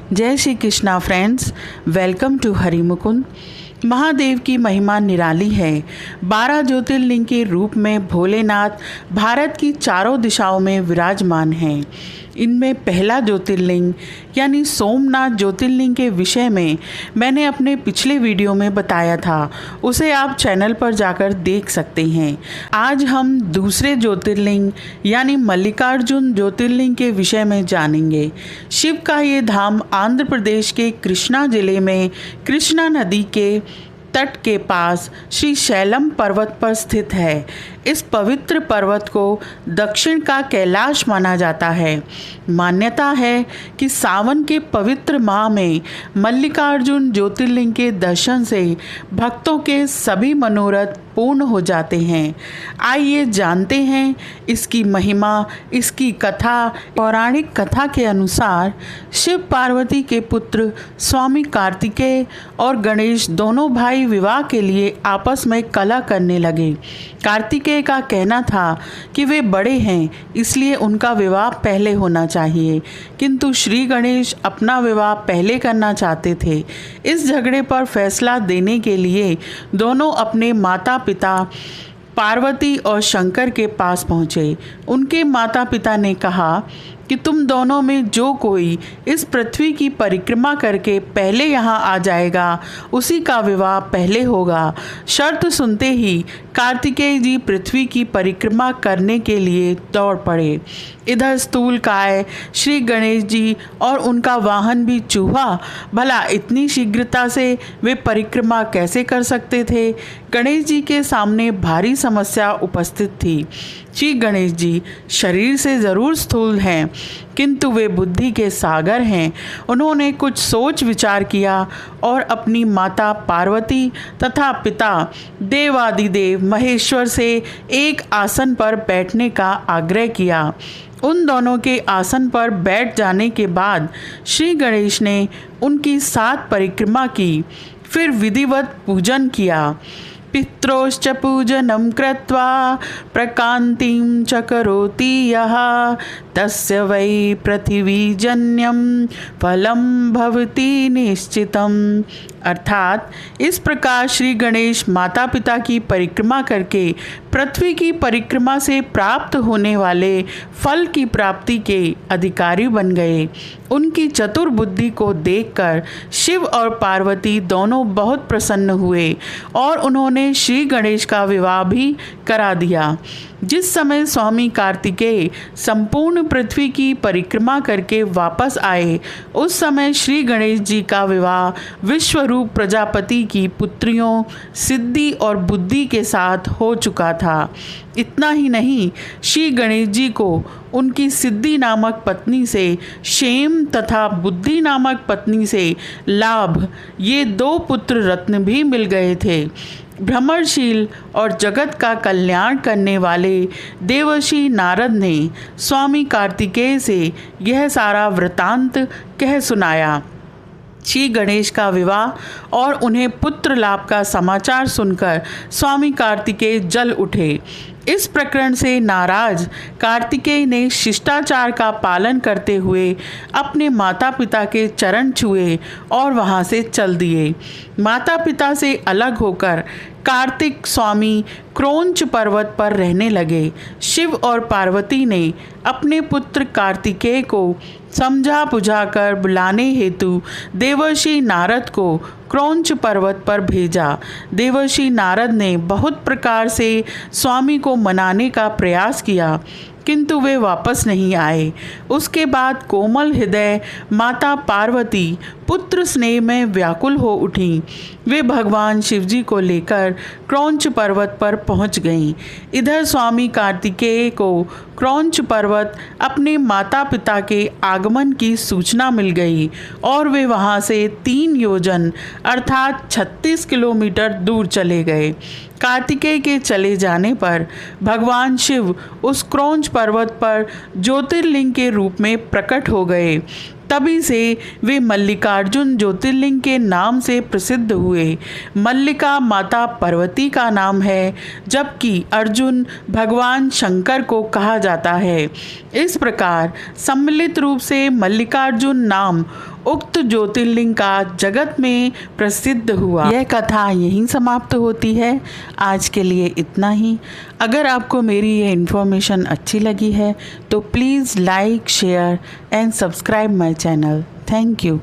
जय Shri Krishna friends, welcome to Harimukund. Mahadev की महिमा निराली है। 12 ज्योतिर्लिंग के रूप में भोलेनाथ भारत की चारों दिशाओं में विराजमान हैं। इनमें पहला ज्योतिर्लिंग यानी सोमनाथ ज्योतिर्लिंग के विषय में मैंने अपने पिछले वीडियो में बताया था, उसे आप चैनल पर जाकर देख सकते हैं। आज हम दूसरे ज्योतिर्लिंग यानी मल्लिकार्जुन ज्योतिर्लिंग के विषय में जानेंगे। शिव का ये धाम आंध्र प्रदेश के कृष्णा जिले में कृष्णा नदी के तट के पास श्री शैलम पर्वत पर स्थित है। इस पवित्र पर्वत को दक्षिण का कैलाश माना जाता है। मान्यता है कि सावन के पवित्र माह में मल्लिकार्जुन ज्योतिर्लिंग के दर्शन से भक्तों के सभी मनोरथ पूर्ण हो जाते हैं। आइए जानते हैं इसकी महिमा, इसकी कथा। पौराणिक कथा के अनुसार शिव पार्वती के पुत्र स्वामी कार्तिकेय और गणेश दोनों भाई विवाह के लिए आपस में कलह करने लगे। कार्तिकेय का कहना था कि वे बड़े हैं, इसलिए उनका विवाह पहले होना चाहिए, किंतु श्री गणेश अपना विवाह पहले करना चाहते थे। इस झगड़े पर फैसला देने के लिए दोनों अपने माता पिता पार्वती और शंकर के पास पहुँचे। उनके माता पिता ने कहा कि तुम दोनों में जो कोई इस पृथ्वी की परिक्रमा करके पहले यहाँ आ जाएगा, उसी का विवाह पहले होगा। शर्त सुनते ही कार्तिकेय जी पृथ्वी की परिक्रमा करने के लिए दौड़ पड़े। इधर स्थूलकाय श्री गणेश जी और उनका वाहन भी चूहा, भला इतनी शीघ्रता से वे परिक्रमा कैसे कर सकते थे? गणेश जी के सामने भारी समस्या उपस्थित थी। श्री गणेश जी शरीर से ज़रूर स्थूल हैं, किंतु वे बुद्धि के सागर हैं। उन्होंने कुछ सोच विचार किया और अपनी माता पार्वती तथा पिता देवादिदेव महेश्वर से एक आसन पर बैठने का आग्रह किया। उन दोनों के आसन पर बैठ जाने के बाद श्री गणेश ने उनकी 7 परिक्रमा की, फिर विधिवत पूजन किया। पित्रोश्च पूजनं कृत्वा प्रकांतिं च करोति यः तस्य वै पृथिवीजन्यं फलं भवति निश्चितम्। अर्थात इस प्रकार श्री गणेश माता पिता की परिक्रमा करके पृथ्वी की परिक्रमा से प्राप्त होने वाले फल की प्राप्ति के अधिकारी बन गए। उनकी चतुर बुद्धि को देखकर शिव और पार्वती दोनों बहुत प्रसन्न हुए और उन्होंने श्री गणेश का विवाह भी करा दिया। जिस समय स्वामी कार्तिकेय संपूर्ण पृथ्वी की परिक्रमा करके वापस आए, उस समय श्री गणेश जी का विवाह विश्वरूप प्रजापति की पुत्रियों सिद्धि और बुद्धि के साथ हो चुका था। इतना ही नहीं, श्री गणेश जी को उनकी सिद्धि नामक पत्नी से क्षेम तथा बुद्धि नामक पत्नी से लाभ, ये 2 पुत्र रत्न भी मिल गए थे। भ्रमरशील और जगत का कल्याण करने वाले देवर्षि नारद ने स्वामी कार्तिकेय से यह सारा वृतांत कह सुनाया। श्री गणेश का विवाह और उन्हें पुत्र लाभ का समाचार सुनकर स्वामी कार्तिकेय जल उठे। इस प्रकरण से नाराज कार्तिकेय ने शिष्टाचार का पालन करते हुए अपने माता पिता के चरण छुए और वहाँ से चल दिए। माता पिता से अलग होकर कार्तिक स्वामी क्रोंच पर्वत पर रहने लगे। शिव और पार्वती ने अपने पुत्र कार्तिकेय को समझा बुझाकर बुलाने हेतु देवर्षि नारद को क्रोंच पर्वत पर भेजा। देवर्षि नारद ने बहुत प्रकार से स्वामी को मनाने का प्रयास किया, किंतु वे वापस नहीं आए। उसके बाद कोमल हृदय माता पार्वती पुत्र स्नेह में व्याकुल हो उठी। वे भगवान शिवजी को लेकर क्रोंच पर्वत पर पहुंच गईं। इधर स्वामी कार्तिकेय को क्रोंच पर्वत अपने माता पिता के आगमन की सूचना मिल गई और वे वहां से 3 योजन अर्थात 36 किलोमीटर दूर चले गए। कार्तिकेय के चले जाने पर भगवान शिव उस क्रोंच पर्वत पर ज्योतिर्लिंग के रूप में प्रकट हो गए। तभी से वे मल्लिकार्जुन ज्योतिर्लिंग के नाम से प्रसिद्ध हुए। मल्लिका माता पार्वती का नाम है, जबकि अर्जुन भगवान शंकर को कहा जाता है। इस प्रकार सम्मिलित रूप से मल्लिकार्जुन नाम उक्त ज्योतिर्लिंग का जगत में प्रसिद्ध हुआ। यह कथा यहीं समाप्त होती है। आज के लिए इतना ही। अगर आपको मेरी ये इन्फॉर्मेशन अच्छी लगी है तो please like, share and subscribe my channel. Thank you.